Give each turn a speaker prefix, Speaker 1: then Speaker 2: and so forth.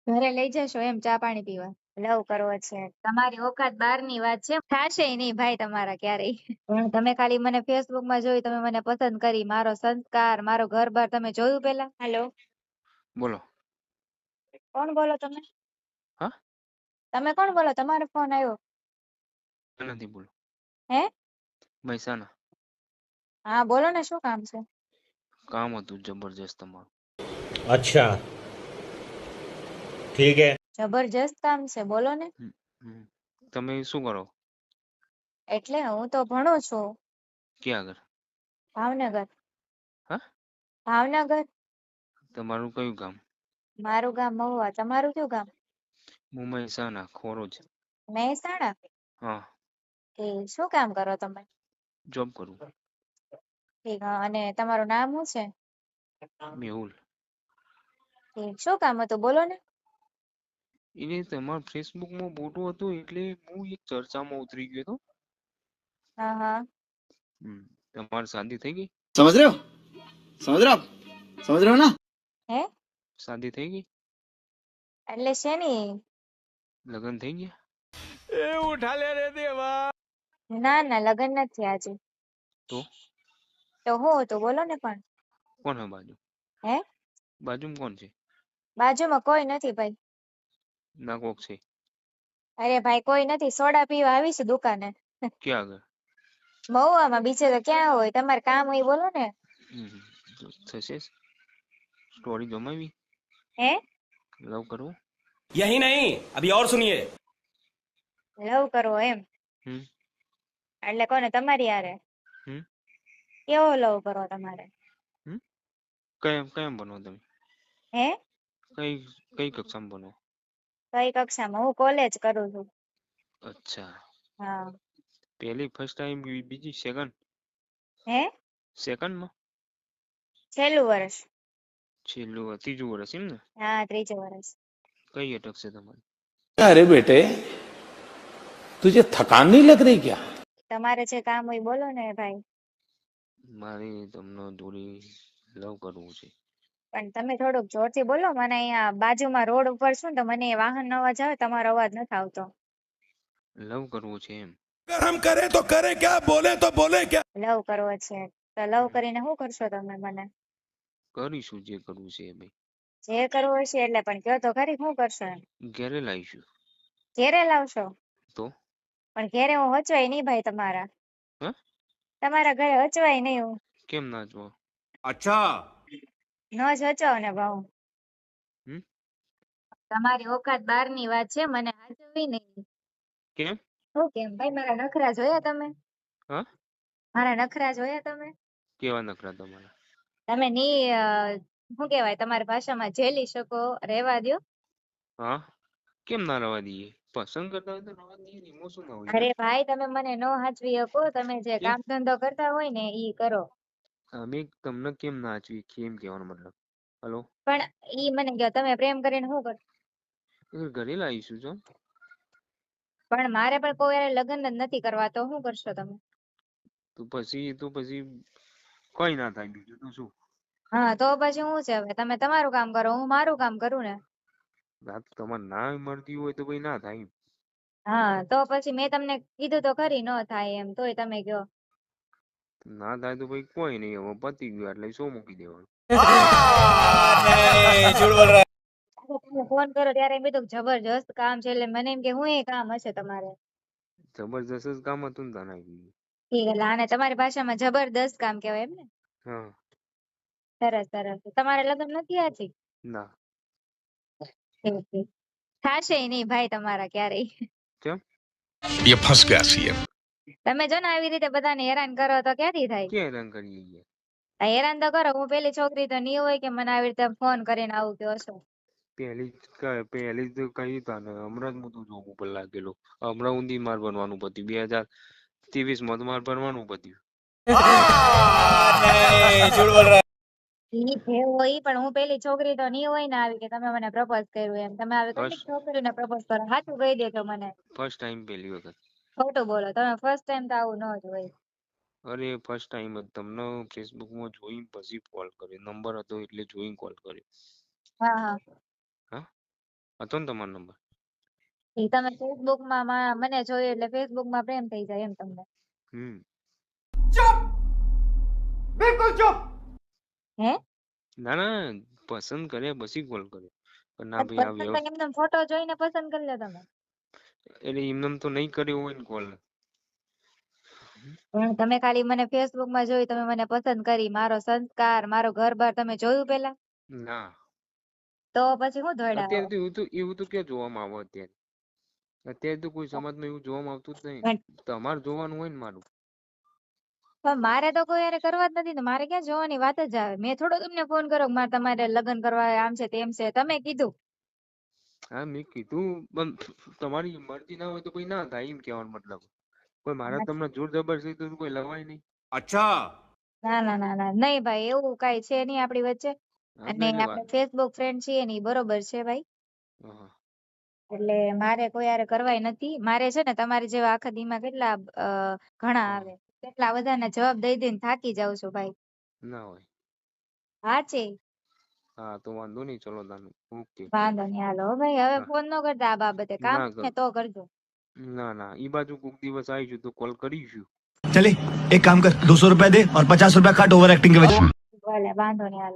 Speaker 1: ઘરે લઈ જશો એમ ચા પાણી પીવા? લવ કરવો છે તમારી ઓકાત બહારની વાત છે, થાશે નહીં ભાઈ તમારા ક્યારેય. પણ તમે ખાલી મને ફેસબુક માં જોઈ, તમે મને પસંદ કરી, મારો સંસ્કાર, મારો ઘર બાર તમે જોયું પેલા? હેલો,
Speaker 2: બોલો.
Speaker 1: કોણ બોલો તમે?
Speaker 2: હા?
Speaker 1: તમે કોણ બોલો? તમારો ફોન આવ્યો.
Speaker 2: નથી બોલો.
Speaker 1: હે?
Speaker 2: મહેસાણા.
Speaker 1: હા બોલો ને, શું કામ છે?
Speaker 2: કામ હતું જબરજસ્ત તમારું.
Speaker 3: अच्छा ठीक है।
Speaker 1: જબરજસ્ત કામ છે, બોલો ને.
Speaker 2: હમ. તમે શું કરો?
Speaker 1: એટલે હું તો ભણું છું.
Speaker 2: ક્યાં આગળ?
Speaker 1: ભાવનગર.
Speaker 2: હા?
Speaker 1: ભાવનગર.
Speaker 2: તમારું કયું ગામ?
Speaker 1: મારું ગામ મહુવા. તમારું કયું ગામ?
Speaker 2: હું મહેસાણા ખોરોજ.
Speaker 1: મહેસાણા.
Speaker 2: હા.
Speaker 1: એ શું કામ કરો તમે?
Speaker 2: જોબ કરું.
Speaker 1: ઠીક, હા. અને તમારું નામ શું છે?
Speaker 2: મેહુલ.
Speaker 1: ઠીક, શું કામ હતું, બોલો ને.
Speaker 2: એટલે તમારા ફેસબુકમાં ફોટો હતો એટલે હું એક ચર્ચામાં ઉતરી ગયો હતો.
Speaker 1: હા હા.
Speaker 2: તમારી શાદી થઈ ગઈ?
Speaker 4: समझ रहे हो समझ रहे हो आप समझ रहे हो ना।
Speaker 1: હે?
Speaker 2: શાદી થઈ ગઈ?
Speaker 1: એટલે શેની?
Speaker 2: લગ્ન થઈ ગયા?
Speaker 4: ए उठा ले रे देवा।
Speaker 1: ના ના, લગ્ન નથી આજે.
Speaker 2: તો
Speaker 1: તો હું હતું, બોલો ને. પણ
Speaker 2: કોણ હે બાજુ?
Speaker 1: હે?
Speaker 2: બાજુમાં કોણ છે?
Speaker 1: બાજુમાં કોઈ નથી ભાઈ.
Speaker 2: ના કોક છે.
Speaker 1: અરે ભાઈ કોઈ નથી, સોડા પીવા આવીશું દુકાને.
Speaker 2: ક્યાં આગળ?
Speaker 1: મહુવામાં, બીજે તો ક્યાં હોય? તમારે કામ હોય બોલો ને.
Speaker 2: હમ. થશે સ્ટોરી જમાવી?
Speaker 1: હે?
Speaker 2: લવ કરવું?
Speaker 5: यही नहीं अभी और सुनिए।
Speaker 1: લવ કરવો એમ?
Speaker 2: હમ.
Speaker 1: એટલે કોને, તમારી હારે?
Speaker 2: હમ.
Speaker 1: કેવો લવ કરવો તમારે?
Speaker 2: હમ. કયા બનો તમે?
Speaker 1: હે?
Speaker 2: કઈ કઈ કક્ષામાં બનો?
Speaker 1: કઈ કક્ષામાં? હું કોલેજ કરું છું.
Speaker 2: અચ્છા.
Speaker 1: હા.
Speaker 2: પહેલી ફર્સ્ટ ટાઈમ, બીજી સેકન્ડ?
Speaker 1: હે?
Speaker 2: સેકન્ડમાં?
Speaker 1: છેલ્લું વર્ષ.
Speaker 2: છેલ્લું ત્રીજું વર્ષ એમ ને?
Speaker 1: હા, ત્રીજું વર્ષ.
Speaker 2: કઈ અટક છે તમારી?
Speaker 3: अरे बेटे तुझे थकान नहीं लग रही क्या?
Speaker 1: તમારે જે કામ હોય બોલો ને ભાઈ.
Speaker 2: મારે તમને જોડી લવ કરવું છે.
Speaker 1: પણ તમે થોડુંક જોરથી બોલો, મને અહીંયા બાજુમાં રોડ ઉપર છું ને, તો મને વાહન નો અવાજ આવે, તમારો અવાજ નથી આવતો.
Speaker 2: લવ કરવું છે એમ?
Speaker 5: अगर हम करें तो करें क्या, बोले तो बोले क्या।
Speaker 1: લવ કરવો છે તો લવ કરીને શું કરશો તમે મને?
Speaker 2: કરીશું જે કરવું છે એ ભાઈ.
Speaker 1: જે કરવું હશે એટલે, પણ કયો તો ખરી, શું કરશો એમ?
Speaker 2: ઘરે લાવીશું.
Speaker 1: ઘેરે લાવશો?
Speaker 2: તો
Speaker 1: પણ ઘેરે હું હચવાય નહીં ભાઈ તમારા.
Speaker 2: હા?
Speaker 1: તમારા ઘરે હચવાય નહીં હું.
Speaker 2: કેમ ના જો?
Speaker 5: अच्छा
Speaker 1: ન જ હચવાવ ને ભાવ.
Speaker 2: હમ.
Speaker 1: તમારી ઓકાત બહારની વાત છે, મને હાચવવી નહીં.
Speaker 2: કેમ?
Speaker 1: શું કેમ ભાઈ? મારા નખરા જોયા તમે?
Speaker 2: હા?
Speaker 1: મારા નખરા જોયા તમે?
Speaker 2: કેવા નખરા તમારા?
Speaker 1: તમે શું કેવાય, તમારી ભાષામાં ઝેલી શકો, રહેવા દ્યો.
Speaker 2: હા? કેમ ના રવા દઈએ? પસંદ કરતા હોય તો રવા દઈએ ને, એમાં શું ના હોય
Speaker 1: અરે
Speaker 2: યાર?
Speaker 1: ભાઈ, તમે મને નો હાચવી શકો, તમે જે
Speaker 2: કેમ?
Speaker 1: કામ ધંધો કરતા હોય ને ઈ કરો.
Speaker 2: અમે તમને કેમ ના આચવી? કેમ કહેવાનો મતલબ? હલો?
Speaker 1: પણ ઈ મને કહો, તમે પ્રેમ કરીને શું કરશો?
Speaker 2: ઘરે લાવીશું જો.
Speaker 1: પણ મારે પણ કોઈ હારે લગ્ન જ નથી કરવા, તો શું કરશો તમે?
Speaker 2: તો પછી કઈ ના થાય, બીજું તો શું?
Speaker 1: હા, તો પછી હું છે, હવે તમે તમારું કામ કરો, હું મારું કામ કરું ને.
Speaker 2: રાત તમારે ના મળતી હોય તો ભાઈ ના થાય.
Speaker 1: હા, તો પછી મેં તમને કીધું તો ખરી, નો થાય એમ, તોય તમે કયો.
Speaker 2: ના થાય તો ભાઈ કોઈ નહીં, હવે પતી ગયું એટલે શું મૂકી દેવાનું?
Speaker 5: नहीं झूठ बोल रहा है।
Speaker 1: તમે ફોન કરો ત્યારે એમ કીધું જબરજસ્ત કામ છે, એટલે મને એમ કે હું એ કામ હશે તમારે.
Speaker 2: જબરજસ્ત જ કામ હતું ને તને.
Speaker 1: ઠીક, એટલે આને તમારી ભાષામાં જબરદસ્ત કામ કહેવાય એમ ને?
Speaker 2: હા.
Speaker 1: સરસ સરસ. તમારે લગ્ન નથી આજી?
Speaker 2: ના.
Speaker 1: ઠીક ઠીક. થાશે નહીં ભાઈ તમારા ક્યારેય.
Speaker 2: કેમ?
Speaker 5: ये फंस गया सीएम।
Speaker 1: તમે જો ને આવી રીતે બધાને હેરાન કરો તો ક્યાંથી થાય?
Speaker 2: ક્યાં હેરાન કરીએ ગયા?
Speaker 1: આ હેરાન તો કરો. હું પેલી છોકરી તો નહીં હોય કે મને આવી રીતે ફોન કરીને આવું કહો છો.
Speaker 2: પહેલી જ કહી તને હમણાં જ હું તું જોબ ઉપર લાગેલો. હમણાં ઊંધી માર બનવાનું પત્યું. 2023 માં માર બનવાનું પત્યું.
Speaker 5: नहीं झूठ बोल रहा है।
Speaker 1: ઈ જે હોય ઈ, પણ હું પેલી છોકરી તો નહીં હોય ને આવી કે તમે મને પ્રપોઝ કર્યું એમ. તમે આવી કેટલીક
Speaker 2: ફર્સ્ટ
Speaker 1: છોકરીઓને પ્રપોઝ કરો? સાચું કહી દેજો મને.
Speaker 2: ટાઈમ પહેલી વખત.
Speaker 1: ખોટું બોલો તમે. ફર્સ્ટ ટાઈમ તો આવું ન જ હોય.
Speaker 2: અરે ફર્સ્ટ ટાઈમ જ તમને ફેસબુકમાં જોઈ પછી કોલ કર્યો. નંબર હતો એટલે જોઈને કોલ કર્યો.
Speaker 1: હા હા.
Speaker 2: હા. હતો ને તમારો નંબર?
Speaker 1: ઈ તમે ફેસબુક માં મને જોયું એટલે ફેસબુક માં પ્રેમ થઈ જાય એમ તમને.
Speaker 2: હમ
Speaker 1: હે
Speaker 2: ના ના, પસંદ કર્યા પછી કોલ કર્યો. પણ ના ભાઈ આ
Speaker 1: પસંદ એમને ફોટો જોઈને પસંદ કરી લો તમે.
Speaker 2: એટલે એમને તો નહીં કર્યો હોય ને કોલ.
Speaker 1: પણ તમે ખાલી મને ફેસબુક માં જોઈ, તમે મને પસંદ કરી, મારો સંસ્કાર, મારો ઘર-બાર તમે જોયું પેલા?
Speaker 2: ના,
Speaker 1: તો પછી હું દોડ્યા
Speaker 2: અત્યારે
Speaker 1: આવો?
Speaker 2: તો એવું તો ક્યાં જોવામાં આવે અત્યારે. અત્યારે તો કોઈ સમાજમાં એવું જોવામાં આવતું જ નહીં.
Speaker 1: પણ
Speaker 2: તમારે જોવાનું હોય ને મારું.
Speaker 1: પણ મારે તો કોઈ હારે કરવા જ નથી ને, મારે ક્યાં જોવાની વાત જ આવે? મેં થોડો તમને ફોન કર્યો કે મારે તમારે લગ્ન કરવા આમ છે તેમ છે, તમે કીધું.
Speaker 2: હા મેં કીધું, પણ તમારી મરજી ના હોય તો કોઈ ના થાય એમ કહેવાનો મતલબ. કોઈ મારા તમને જોર જબરજસ્તી તો કોઈ લવાય નહીં.
Speaker 5: अच्छा
Speaker 1: ના ના ના ના નહીં ભાઈ, એવું કઈ છે નહીં આપણી વચ્ચે.
Speaker 2: હા
Speaker 1: અને
Speaker 2: એટલે
Speaker 1: આપણે ફેસબુક ફ્રેન્ડ છીએ ને ઈ બરોબર છે ભાઈ.
Speaker 2: હા
Speaker 1: એટલે મારે કોઈ હારે કરવાય નથી. મારે છે ને તમારી જેવા આખા દીમાં કેટલા ઘણા
Speaker 2: હા.
Speaker 1: આવે, કેટલા બધાના જવાબ દઈ દઈને થાકી જાઉં છું ભાઈ.
Speaker 2: ના હોય.
Speaker 1: સાચે
Speaker 2: હા તો વાંધો નહીં, ચલો તાનું ઓકે.
Speaker 1: વાંધો નહીં, હાલો હો ભાઈ, હવે
Speaker 2: હા
Speaker 1: ફોન ન કરતા આ બાબતે, કામ
Speaker 2: ના
Speaker 1: હોય
Speaker 2: કર,
Speaker 1: ને તો કરજો.
Speaker 2: ના ના, ઈ બાજુ કોક દિવસ આવીશું તો કોલ કરીશું.
Speaker 4: चले एक काम कर 200 रुपया दे और 50 रुपया काट ओवर एक्टिंग के वजह
Speaker 1: ભલે વાંધો નહીં, હાલો.